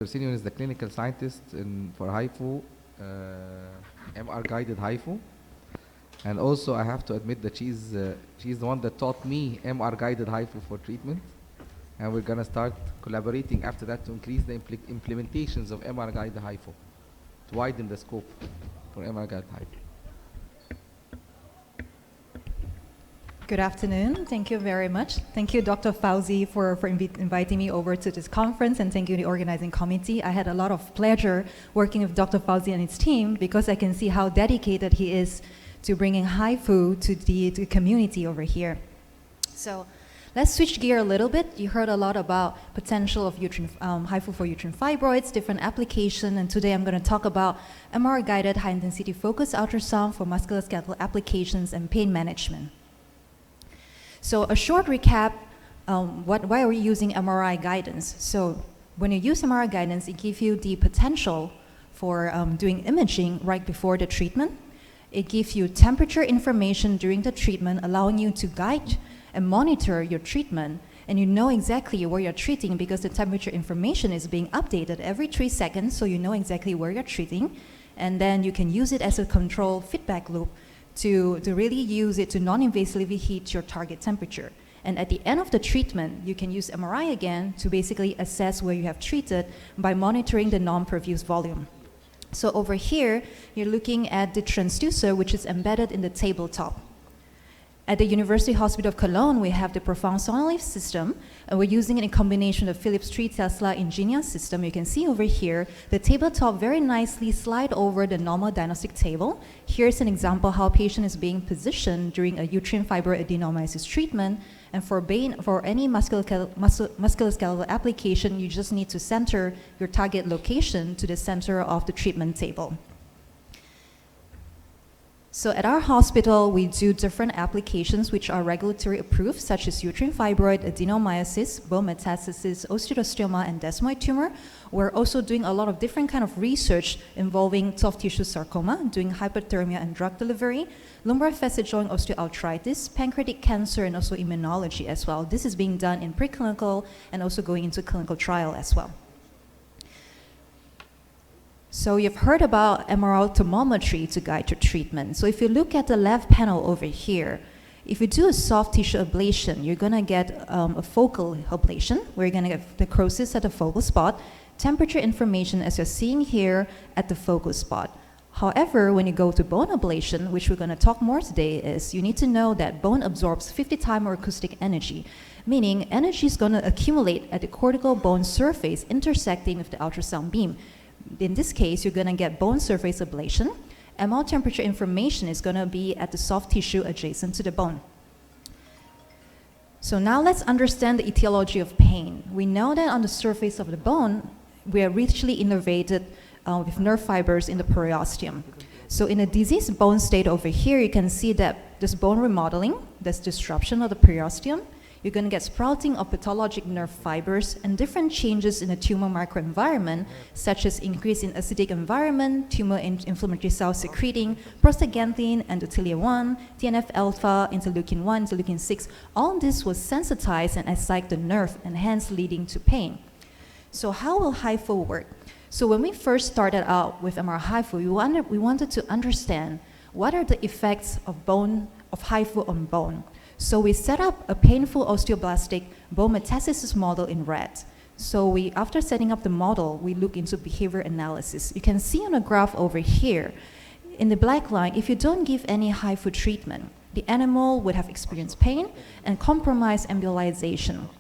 Senior is the clinical scientist for HIFU, MR-guided HIFU. And also I have to admit that she's the one that taught me MR-guided HIFU for treatment. And we're going to start collaborating after that to increase the implementations of MR-guided HIFU, to widen the scope for MR-guided HIFU. Good afternoon. Thank you very much. Thank you, Dr. Fauzi, for inviting me over to this conference, and thank you, the organizing committee. I had a lot of pleasure working with Dr. Fauzi and his team because I can see how dedicated he is to bringing HIFU to the community over here. So let's switch gear a little bit. You heard a lot about potential of HIFU for uterine fibroids, different application, and today I'm going to talk about MR-guided high-intensity focused ultrasound for musculoskeletal applications and pain management. So a short recap, why are we using MRI guidance? So when you use MRI guidance, it gives you the potential for doing imaging right before the treatment. It gives you temperature information during the treatment, allowing you to guide and monitor your treatment. And you know exactly where you're treating because the temperature information is being updated every 3 seconds, so you know exactly where you're treating. And then you can use it as a controlled feedback loop to really use it to non-invasively heat your target temperature. And at the end of the treatment, you can use MRI again to basically assess where you have treated by monitoring the non-perfused volume. So over here, you're looking at the transducer, which is embedded in the tabletop. At the University Hospital of Cologne, we have the profound sonolift system, and we're using it in combination with Philips 3 Tesla Ingenia system. You can see over here, the tabletop very nicely slide over the normal diagnostic table. Here's an example how a patient is being positioned during a uterine fibroadenomyosis treatment. And for any musculoskeletal application, you just need to center your target location to the center of the treatment table. So at our hospital, we do different applications which are regulatory approved, such as uterine fibroid, adenomyosis, bone metastasis, osteoblastoma, and desmoid tumor. We're also doing a lot of different kind of research involving soft tissue sarcoma, doing hyperthermia and drug delivery, lumbar facet joint osteoarthritis, pancreatic cancer, and also immunology as well. This is being done in preclinical and also going into clinical trial as well. So you've heard about MRI thermometry to guide your treatment. So if you look at the left panel over here, if you do a soft tissue ablation, you're going to get a focal ablation, where you're going to get necrosis at the focal spot, temperature information as you're seeing here at the focal spot. However, when you go to bone ablation, which we're going to talk more today, is you need to know that bone absorbs 50 times more acoustic energy, meaning energy is going to accumulate at the cortical bone surface intersecting with the ultrasound beam. In this case, you're going to get bone surface ablation. MR temperature information is going to be at the soft tissue adjacent to the bone. So now let's understand the etiology of pain. We know that on the surface of the bone, we are richly innervated with nerve fibers in the periosteum. So in a diseased bone state over here, you can see that there's bone remodeling, there's disruption of the periosteum. You're going to get sprouting of pathologic nerve fibers and different changes in the tumor microenvironment, such as increase in acidic environment, tumor inflammatory cells secreting prostaglandin, endothelium-1, TNF-alpha, interleukin-1, interleukin-6. All this was sensitized and excite the nerve and hence leading to pain. So how will HIFU work? So when we first started out with MR-HIFU, we wanted to understand what are the effects of HIFU on bone. So we set up a painful osteoblastic bone metastasis model in red. So after setting up the model, we look into behavior analysis. You can see on the graph over here, in the black line, if you don't give any HIFU treatment, the animal would have experienced pain and compromised embolization.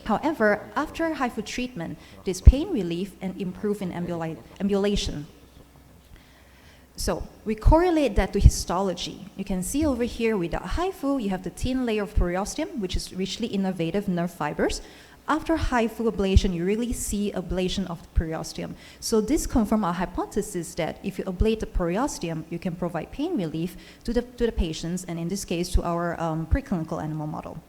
However, after HIFU treatment, there's pain relief and improve in ambulation. So we correlate that to histology. You can see over here without HIFU, you have the thin layer of periosteum, which is richly innervative nerve fibers. After HIFU ablation, you really see ablation of the periosteum. So this confirms our hypothesis that if you ablate the periosteum, you can provide pain relief to the patients, and in this case, to our preclinical animal model.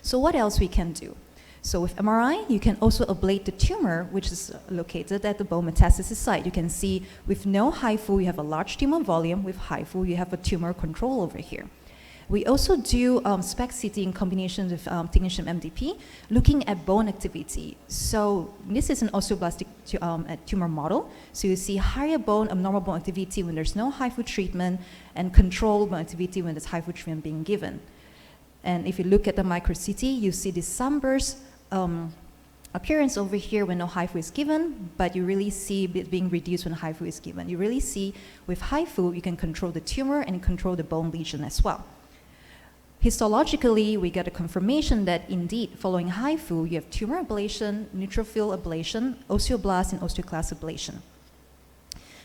So what else we can do? So with MRI, you can also ablate the tumor, which is located at the bone metastasis site. You can see with no HIFU, you have a large tumor volume. With HIFU, you have a tumor control over here. We also do SPECT-CT in combination with technetium MDP, looking at bone activity. So this is an osteoblastic tumor model. So you see higher bone, abnormal bone activity when there's no HIFU treatment, and controlled bone activity when there's HIFU treatment being given. And if you look at the micro-CT, you see the sunburst appearance over here when no HIFU is given, but you really see it being reduced when HIFU is given. You really see with HIFU, you can control the tumor and control the bone lesion as well. Histologically, we get a confirmation that indeed, following HIFU, you have tumor ablation, neutrophil ablation, osteoblast, and osteoclast ablation.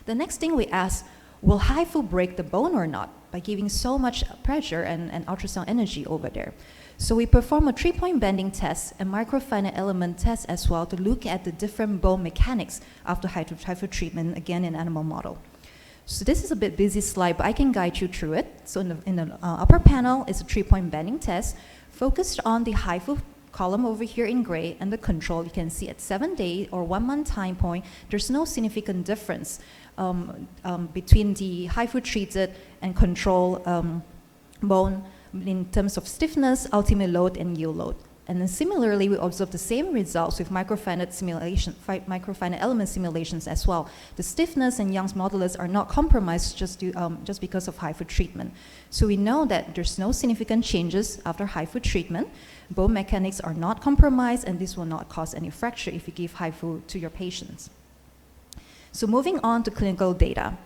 The next thing we ask, will HIFU break the bone or not by giving so much pressure and ultrasound energy over there? So we perform a 3-point bending test and microfinite element test as well to look at the different bone mechanics after HIFU treatment, again in animal model. So this is a bit busy slide, but I can guide you through it. So in the upper panel is a 3-point bending test focused on the HIFU column over here in gray, and the control you can see at 7 days or 1 month time point, there's no significant difference between the HIFU treated and control bone in terms of stiffness, ultimate load, and yield load. And then similarly, we observe the same results with microfinite element simulations as well. The stiffness and Young's modulus are not compromised just because of HIFU treatment. So we know that there's no significant changes after HIFU treatment. Bone mechanics are not compromised, and this will not cause any fracture if you give HIFU to your patients. So moving on to clinical data.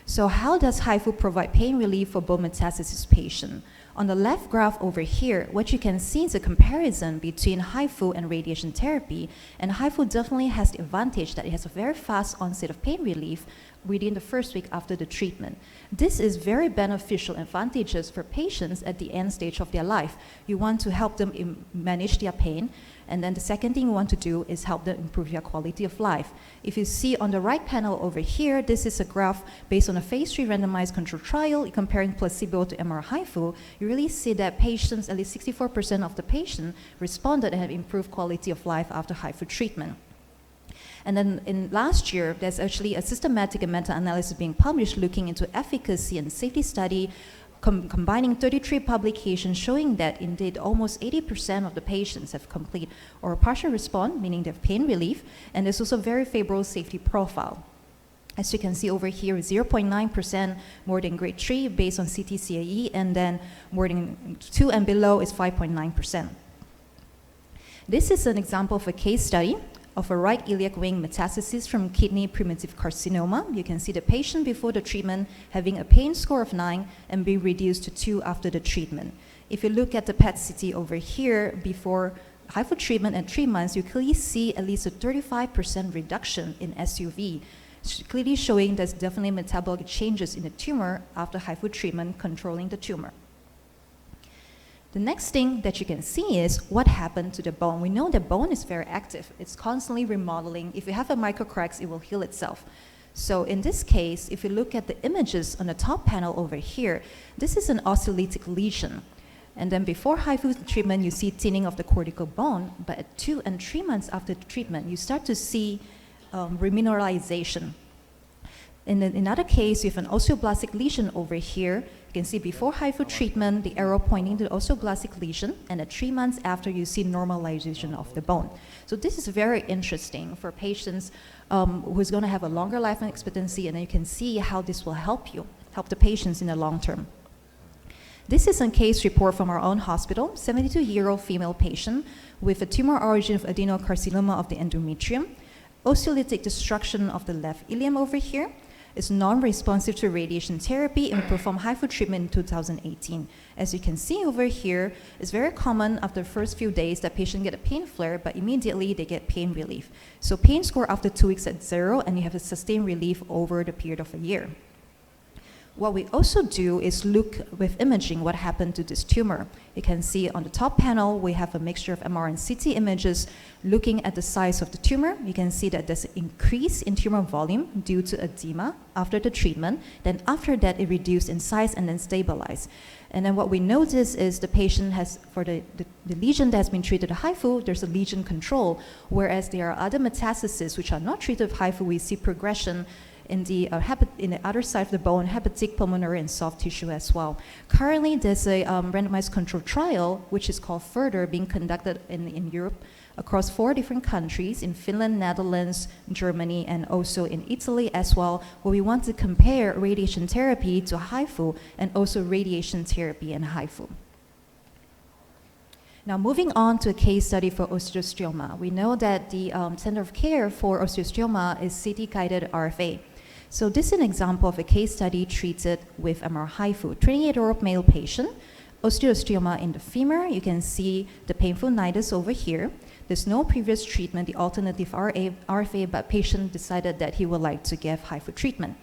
So how does HIFU provide pain relief for bone metastasis patient? On the left graph over here, what you can see is a comparison between HIFU and radiation therapy, and HIFU definitely has the advantage that it has a very fast onset of pain relief within the first week after the treatment. This is very beneficial and advantageous for patients at the end stage of their life. You want to help them manage their pain, and then the second thing you want to do is help them improve their quality of life. If you see on the right panel over here, this is a graph based on a phase 3 randomized control trial comparing placebo to MR-HIFU. You really see that patients, at least 64% of the patients, responded and have improved quality of life after HIFU treatment. And then in last year, there's actually a systematic and meta-analysis being published looking into efficacy and safety study, combining 33 publications showing that indeed almost 80% of the patients have complete or partial response, meaning they have pain relief, and there's also very favorable safety profile. As you can see over here, 0.9% more than grade 3 based on CT-CAE, and then more than 2 and below is 5.9%. This is an example of a case study of a right iliac wing metastasis from kidney primitive carcinoma. You can see the patient before the treatment having a pain score of 9 and being reduced to 2 after the treatment. If you look at the PET-CT over here before HIFU treatment at 3 months, you clearly see at least a 35% reduction in SUV, clearly showing there's definitely metabolic changes in the tumor after HIFU treatment controlling the tumor. The next thing that you can see is what happened to the bone. We know the bone is very active. It's constantly remodeling. If you have a microcracks, it will heal itself. So in this case, if you look at the images on the top panel over here, this is an osteolytic lesion. And then before HIFU treatment, you see thinning of the cortical bone, but at 2 and 3 months after the treatment, you start to see remineralization. In another case, you have an osteoblastic lesion over here. You can see before HIFU treatment, the arrow pointing to the osteoblastic lesion, and at 3 months after, you see normalization of the bone. So this is very interesting for patients who's going to have a longer life expectancy, and then you can see how this will help the patients in the long term. This is a case report from our own hospital, 72-year-old female patient with a tumor origin of adenocarcinoma of the endometrium, osteolytic destruction of the left ilium over here, is non-responsive to radiation therapy, and we performed HIFU treatment in 2018. As you can see over here, it's very common after the first few days that patients get a pain flare, but immediately they get pain relief. So pain score after 2 weeks at 0, and you have a sustained relief over the period of a year. What we also do is look with imaging what happened to this tumor. You can see on the top panel, we have a mixture of MR and CT images looking at the size of the tumor. You can see that there's an increase in tumor volume due to edema after the treatment. Then after that, it reduced in size and then stabilized. And then what we notice is the patient has, for the lesion that has been treated with HIFU, there's a lesion control, whereas there are other metastases which are not treated with HIFU, we see progression in the other side of the bone, hepatic, pulmonary, and soft tissue as well. Currently, there's a randomized controlled trial, which is called FURTHER, being conducted in Europe across 4 different countries, in Finland, Netherlands, Germany, and also in Italy as well, where we want to compare radiation therapy to HIFU and also radiation therapy and HIFU. Now, moving on to a case study for osteostroma. We know that the center of care for osteostroma is CT-guided RFA. So this is an example of a case study treated with MR-HIFU. 28-year-old male patient, osteostroma in the femur. You can see the painful nidus over here. There's no previous treatment, the alternative RFA, but patient decided that he would like to give HIFU treatment.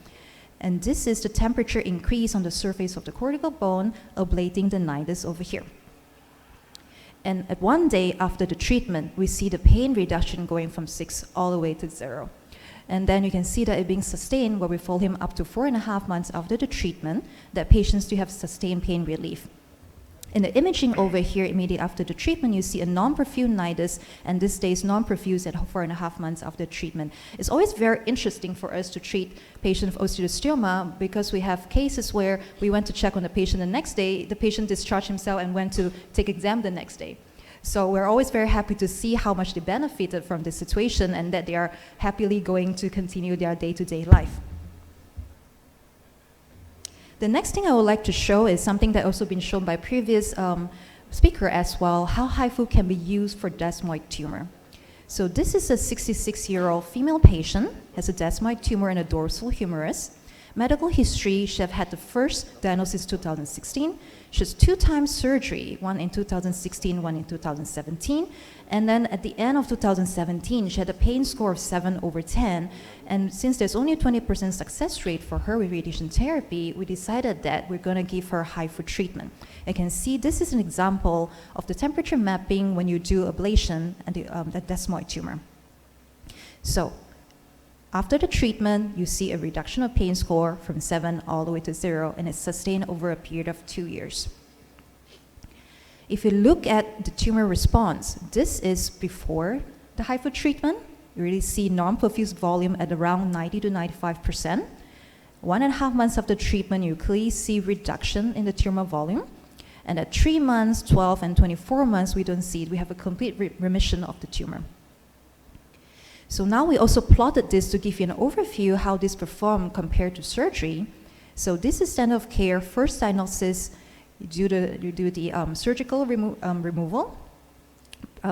And this is the temperature increase on the surface of the cortical bone, ablating the nidus over here. And at 1 day after the treatment, we see the pain reduction going from 6 all the way to 0. And then you can see that it being sustained, where we follow him up to 4.5 months after the treatment, that patients do have sustained pain relief. In the imaging over here, immediately after the treatment, you see a non-perfused nidus, and this stays non-perfused at 4.5 months after treatment. It's always very interesting for us to treat patients with osteostroma, because we have cases where we went to check on the patient the next day, the patient discharged himself and went to take exam the next day. So we're always very happy to see how much they benefited from this situation and that they are happily going to continue their day-to-day life. The next thing I would like to show is something that also been shown by previous speaker as well, how HIFU can be used for desmoid tumor. So this is a 66-year-old female patient, has a desmoid tumor in a dorsal humerus. Medical history, she had the first diagnosis 2016. She has 2 times surgery, one in 2016, one in 2017. And then at the end of 2017, she had a pain score of 7/10. And since there's only a 20% success rate for her with radiation therapy, we decided that we're going to give her HIFU treatment. You can see this is an example of the temperature mapping when you do ablation and the desmoid tumor. So after the treatment, you see a reduction of pain score from 7 all the way to 0, and it's sustained over a period of 2 years. If you look at the tumor response, this is before the HIFU treatment. You really see non-perfused volume at around 90 to 95%. 1.5 months after treatment, you clearly see reduction in the tumor volume. And at 3 months, 12, and 24 months, we don't see it. We have a complete remission of the tumor. So now we also plotted this to give you an overview how this performed compared to surgery. So this is standard of care. First diagnosis, you do the surgical removal.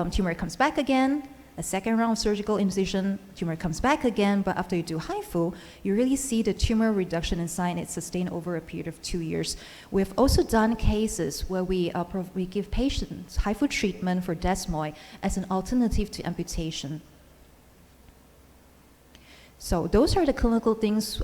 Tumor comes back again. A second round of surgical incision, tumor comes back again, but after you do HIFU, you really see the tumor reduction in size, and it's sustained over a period of 2 years. We have also done cases where we give patients HIFU treatment for desmoid as an alternative to amputation. So those are the clinical things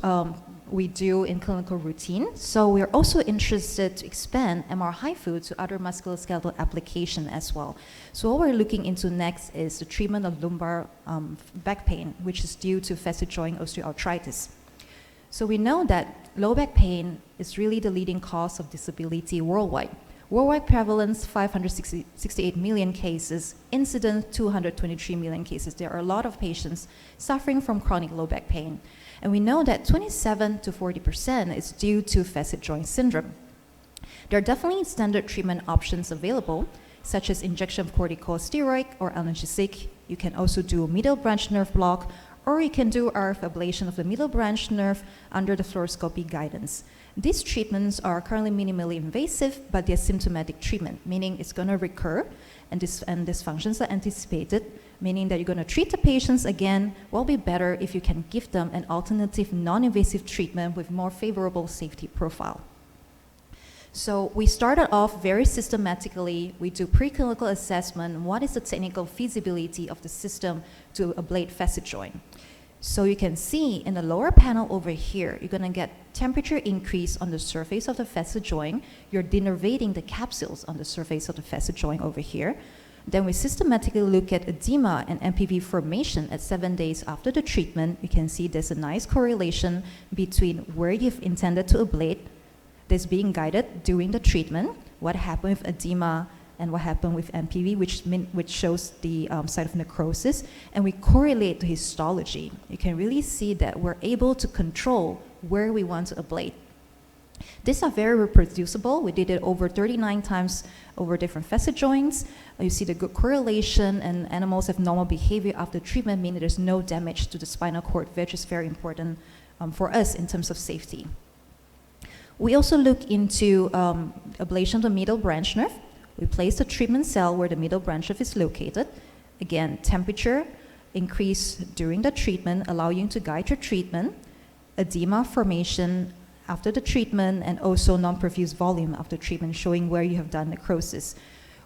we do in clinical routine. So we're also interested to expand MR-HIFU to other musculoskeletal application as well. So what we're looking into next is the treatment of lumbar back pain, which is due to facet joint osteoarthritis. So we know that low back pain is really the leading cause of disability worldwide. Worldwide prevalence, 568 million cases. Incidence, 223 million cases. There are a lot of patients suffering from chronic low back pain. And we know that 27 to 40% is due to facet joint syndrome. There are definitely standard treatment options available, such as injection of corticosteroid or analgesic. You can also do middle branch nerve block, or you can do RF ablation of the middle branch nerve under the fluoroscopy guidance. These treatments are currently minimally invasive, but they're symptomatic treatment, meaning it's going to recur and dysfunctions are anticipated, meaning that you're going to treat the patients again. Will be better if you can give them an alternative non-invasive treatment with more favorable safety profile. So we started off very systematically. We do preclinical assessment. What is the technical feasibility of the system to ablate facet joint? So you can see in the lower panel over here, you're going to get temperature increase on the surface of the facet joint. You're denervating the capsules on the surface of the facet joint over here. Then we systematically look at edema and MPV formation at 7 days after the treatment. You can see there's a nice correlation between where you've intended to ablate, that's being guided during the treatment, what happened with edema and what happened with MPV, which shows the site of necrosis, and we correlate to histology. You can really see that we're able to control where we want to ablate. These are very reproducible. We did it over 39 times over different facet joints. You see the good correlation, and animals have normal behavior after treatment, meaning there's no damage to the spinal cord, which is very important for us in terms of safety. We also look into ablation of the middle branch nerve. We place the treatment cell where the middle branch nerve is located. Again, temperature increase during the treatment, allow you to guide your treatment, edema formation after the treatment, and also non-perfused volume after treatment, showing where you have done necrosis.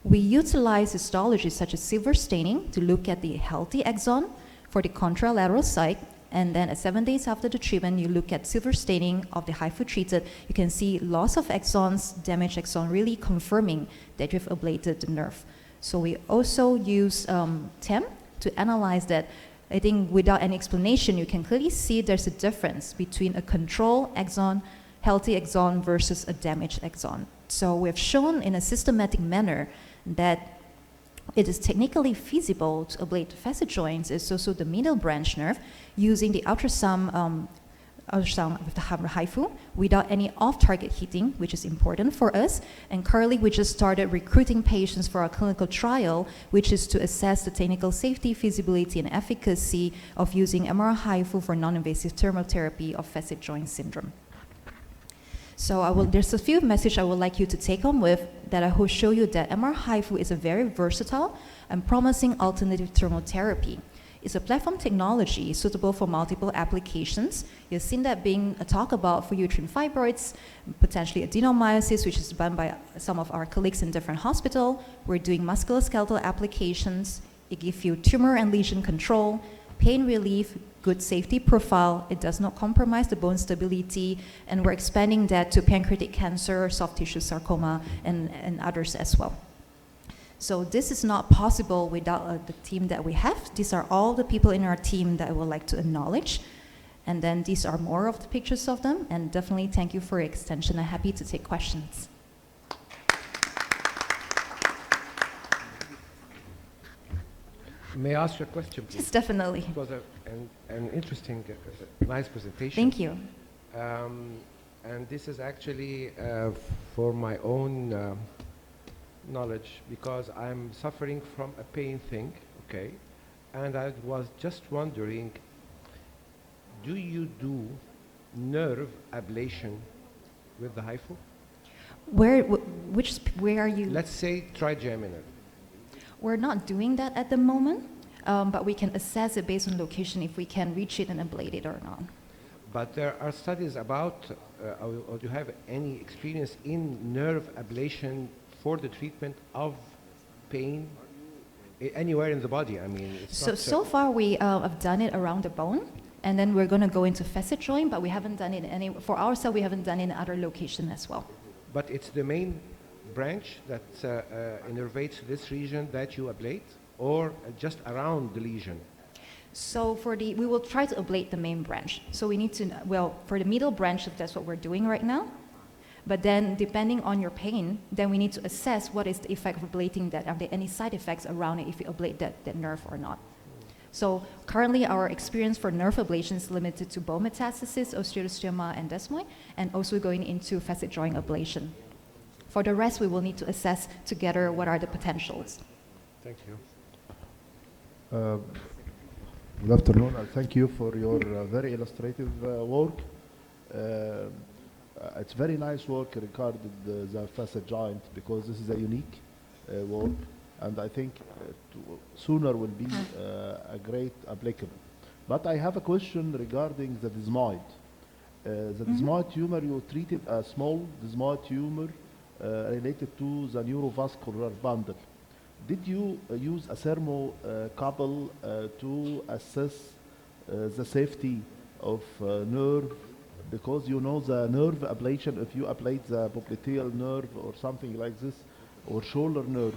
We utilize histology such as silver staining to look at the healthy axon for the contralateral site, and then at 7 days after the treatment, you look at silver staining of the HIFU treated. You can see loss of axons, damaged axon, really confirming that you've ablated the nerve. So we also use TEM to analyze that. I think without any explanation, you can clearly see there's a difference between a control axon, healthy axon versus a damaged axon. So we have shown in a systematic manner that it is technically feasible to ablate facet joints, is also the middle branch nerve, using the ultrasound with the HIFU without any off-target heating, which is important for us. And currently, we just started recruiting patients for our clinical trial, which is to assess the technical safety, feasibility, and efficacy of using MR-HIFU for non-invasive thermal therapy of facet joint syndrome. So there's a few messages I would like you to take home with that I will show you that MR-HIFU is a very versatile and promising alternative thermal therapy. It's a platform technology suitable for multiple applications. You've seen that being talked about for uterine fibroids, potentially adenomyosis, which is done by some of our colleagues in different hospitals. We're doing musculoskeletal applications. It gives you tumor and lesion control, pain relief, good safety profile. It does not compromise the bone stability, and we're expanding that to pancreatic cancer, soft tissue sarcoma, and others as well. So this is not possible without the team that we have. These are all the people in our team that I would like to acknowledge. And then these are more of the pictures of them. And definitely thank you for your extension. I'm happy to take questions. May I ask you a question, please? Yes, definitely. It was an interesting, nice presentation. Thank you. And this is actually for my own knowledge, because I'm suffering from a pain thing, okay? And I was just wondering, do you do nerve ablation with the HIFU? Where are you? Let's say trigeminal. We're not doing that at the moment, but we can assess it based on location if we can reach it and ablate it or not. But there are studies about, or do you have any experience in nerve ablation for the treatment of pain anywhere in the body? I mean, it's so far we have done it around the bone, and then we're going to go into facet joint, but we haven't done it for ourselves. We haven't done it in other location as well. But it's the main branch that innervates this region that you ablate, or just around the lesion? So we will try to ablate the main branch. So we need to, for the middle branch, that's what we're doing right now. But then, depending on your pain, then we need to assess what is the effect of ablating that. Are there any side effects around it if you ablate that nerve or not? So currently, our experience for nerve ablation is limited to bone metastasis, osteoblastoma, and desmoid, and also going into facet joint ablation. For the rest, we will need to assess together what are the potentials. Thank you. Good afternoon, and thank you for your very illustrative work. It's very nice work regarding the facet joint, because this is a unique work, and I think sooner will be a great applicable. But I have a question regarding the desmoid. The desmoid tumor, you treated a small desmoid tumor related to the neurovascular bundle. Did you use a thermocouple to assess the safety of nerve? Because you know the nerve ablation, if you ablate the popliteal nerve or something like this, or shoulder nerve,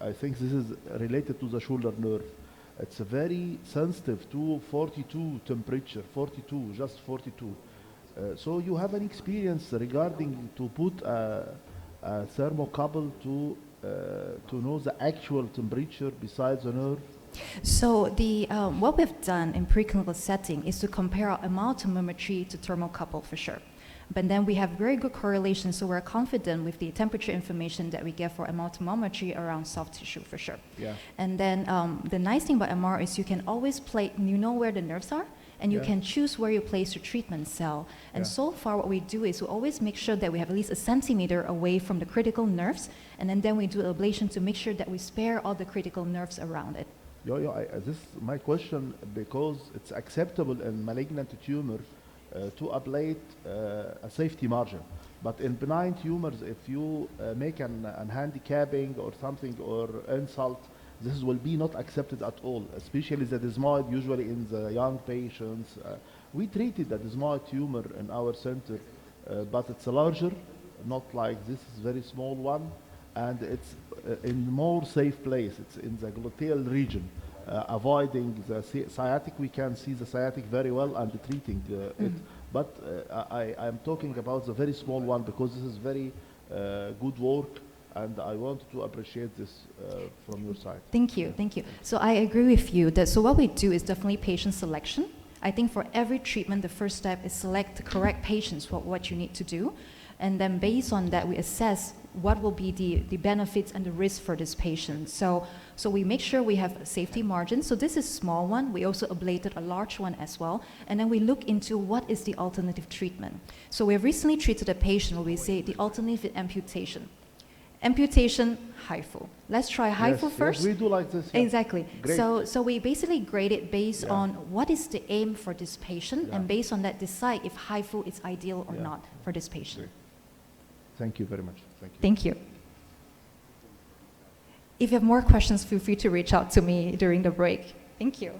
I think this is related to the shoulder nerve. It's very sensitive to 42 temperature, 42, just 42. So you have an experience regarding to put a thermocouple to to know the actual temperature besides the nerve? So what we've done in preclinical setting is to compare our MR thermometry to thermocouple for sure. But then we have very good correlation, so we're confident with the temperature information that we get for MR thermometry around soft tissue for sure. Yeah. And then the nice thing about MR is you can always you know where the nerves are, and you can choose where you place your treatment cell. And so far what we do is we always make sure that we have at least a centimeter away from the critical nerves, and then we do ablation to make sure that we spare all the critical nerves around it. This is my question, because it's acceptable in malignant tumor to ablate a safety margin. But in benign tumors, if you make an handicapping or something or insult, this will be not accepted at all, especially the desmoid, usually in the young patients. We treated the desmoid tumor in our center, but it's a larger, not like this is very small one, and it's in more safe place. It's in the gluteal region. Avoiding the sciatic, we can see the sciatic very well and treating it. But I'm talking about the very small one, because this is very good work, and I want to appreciate this from your side. Thank you, thank you. So I agree with you. So what we do is definitely patient selection. I think for every treatment, the first step is select the correct patients for what you need to do. And then based on that, we assess what will be the benefits and the risk for this patient. So we make sure we have a safety margin. So this is a small one. We also ablated a large one as well. And then we look into what is the alternative treatment. So we have recently treated a patient where we say the alternative is amputation. Amputation, HIFU. Let's try HIFU first. Yes, we do like this. Yeah. Exactly. Great. So we basically grade it based on what is the aim for this patient, and based on that decide if HIFU is ideal or not for this patient. Great. Thank you very much. Thank you. Thank you. If you have more questions, feel free to reach out to me during the break. Thank you.